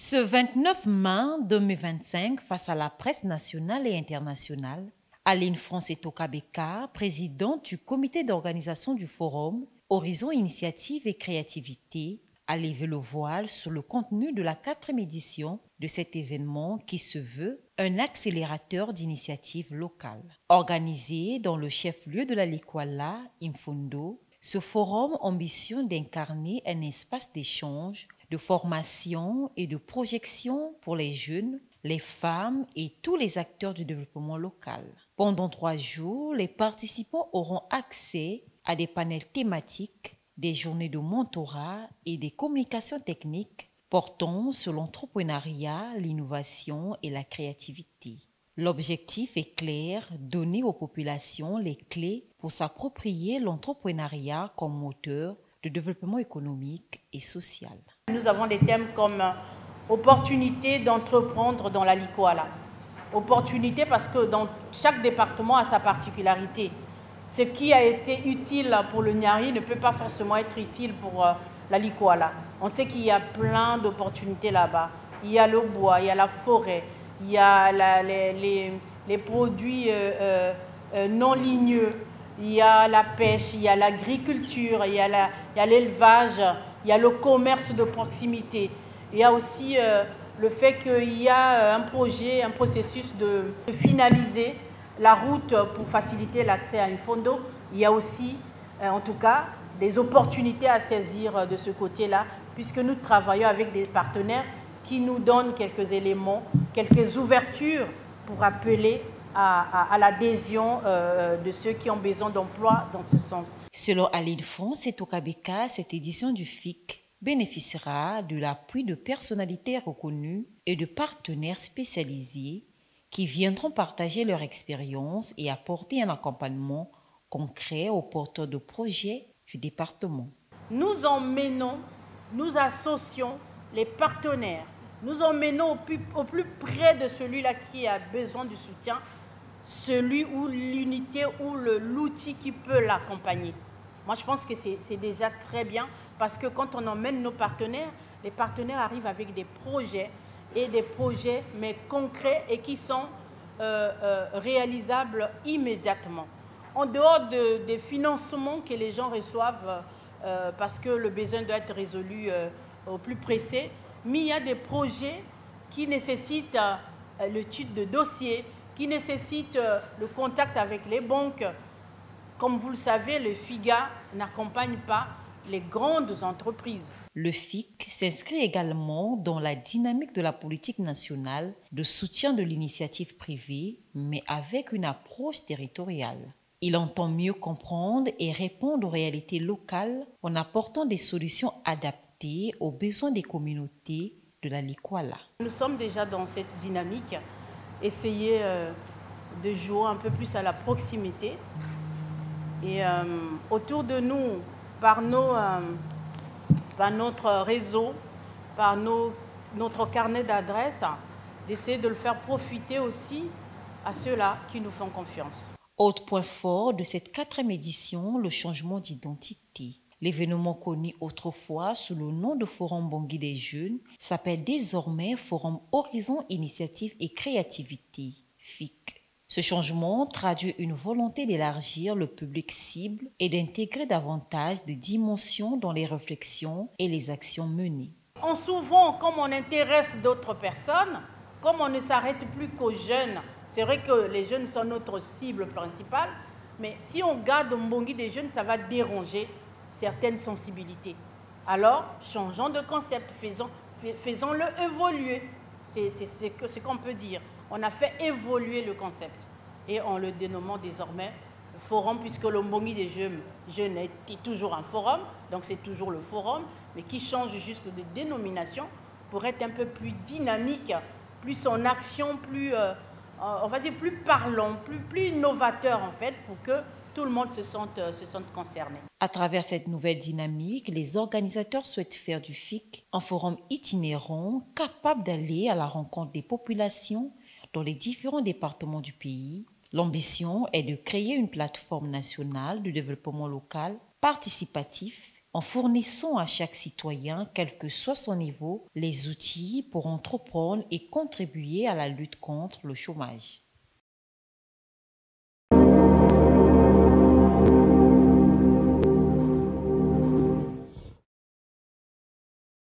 Ce 29 mai 2025, face à la presse nationale et internationale, Aline Franceto Kabeka, présidente du comité d'organisation du forum Horizon Initiative et Créativité, a levé le voile sur le contenu de la 4e édition de cet événement qui se veut un accélérateur d'initiatives locales. Organisé dans le chef-lieu de la Likwala, Imfundo, ce forum ambitionne d'incarner un espace d'échange, de formation et de projection pour les jeunes, les femmes et tous les acteurs du développement local. Pendant 3 jours, les participants auront accès à des panels thématiques, des journées de mentorat et des communications techniques portant sur l'entrepreneuriat, l'innovation et la créativité. L'objectif est clair, donner aux populations les clés pour s'approprier l'entrepreneuriat comme moteur de développement économique et social. Nous avons des thèmes comme opportunité d'entreprendre dans la Likwala. Opportunité parce que dans chaque département a sa particularité. Ce qui a été utile pour le Nyari ne peut pas forcément être utile pour la Likwala. On sait qu'il y a plein d'opportunités là-bas. Il y a le bois, il y a la forêt, il y a les produits non ligneux, il y a la pêche, il y a l'agriculture, il y a l'élevage, il y a le commerce de proximité. Il y a aussi le fait qu'il y a un projet, un processus de finaliser la route pour faciliter l'accès à Imfundo. Il y a aussi, en tout cas, des opportunités à saisir de ce côté-là, puisque nous travaillons avec des partenaires qui nous donnent quelques éléments, quelques ouvertures pour appeler à l'adhésion de ceux qui ont besoin d'emploi dans ce sens. Selon Aline Franceto Kabeka, cette édition du FIC bénéficiera de l'appui de personnalités reconnues et de partenaires spécialisés qui viendront partager leur expérience et apporter un accompagnement concret aux porteurs de projets du département. Nous emmenons, nous associons les partenaires, nous emmenons au plus près de celui-là qui a besoin du soutien, celui ou l'unité ou l'outil qui peut l'accompagner. Moi, je pense que c'est déjà très bien parce que quand on emmène nos partenaires, les partenaires arrivent avec des projets mais concrets et qui sont réalisables immédiatement. En dehors des financements que les gens reçoivent parce que le besoin doit être résolu au plus pressé, mais il y a des projets qui nécessitent l'étude de dossiers, qui nécessitent le contact avec les banques. Comme vous le savez, le FIGA n'accompagne pas les grandes entreprises. Le FIC s'inscrit également dans la dynamique de la politique nationale de soutien de l'initiative privée, mais avec une approche territoriale. Il entend mieux comprendre et répondre aux réalités locales en apportant des solutions adaptées aux besoins des communautés de la Likwala. Nous sommes déjà dans cette dynamique, essayer de jouer un peu plus à la proximité. Et autour de nous, par notre réseau, par notre carnet d'adresses, d'essayer de le faire profiter aussi à ceux-là qui nous font confiance. Autre point fort de cette 4e édition, le changement d'identité. L'événement connu autrefois sous le nom de Forum Bangui des Jeunes s'appelle désormais Forum Horizon Initiative et Créativité, FIC. Ce changement traduit une volonté d'élargir le public cible et d'intégrer davantage de dimensions dans les réflexions et les actions menées. Souvent, comme on intéresse d'autres personnes, comme on ne s'arrête plus qu'aux jeunes, c'est vrai que les jeunes sont notre cible principale, mais si on garde Mbongi des jeunes, ça va déranger certaines sensibilités. Alors, changeons de concept, faisons-le évoluer. C'est ce qu'on peut dire. On a fait évoluer le concept et en le dénommant désormais forum, puisque le Mbongi des jeunes est toujours un forum, donc c'est toujours le forum, mais qui change juste de dénomination pour être un peu plus dynamique, plus en action, plus, on va dire plus parlant, plus innovateur en fait, pour que tout le monde se sente concerné. À travers cette nouvelle dynamique, les organisateurs souhaitent faire du FIC un forum itinérant capable d'aller à la rencontre des populations dans les différents départements du pays. L'ambition est de créer une plateforme nationale de développement local participatif en fournissant à chaque citoyen, quel que soit son niveau, les outils pour entreprendre et contribuer à la lutte contre le chômage.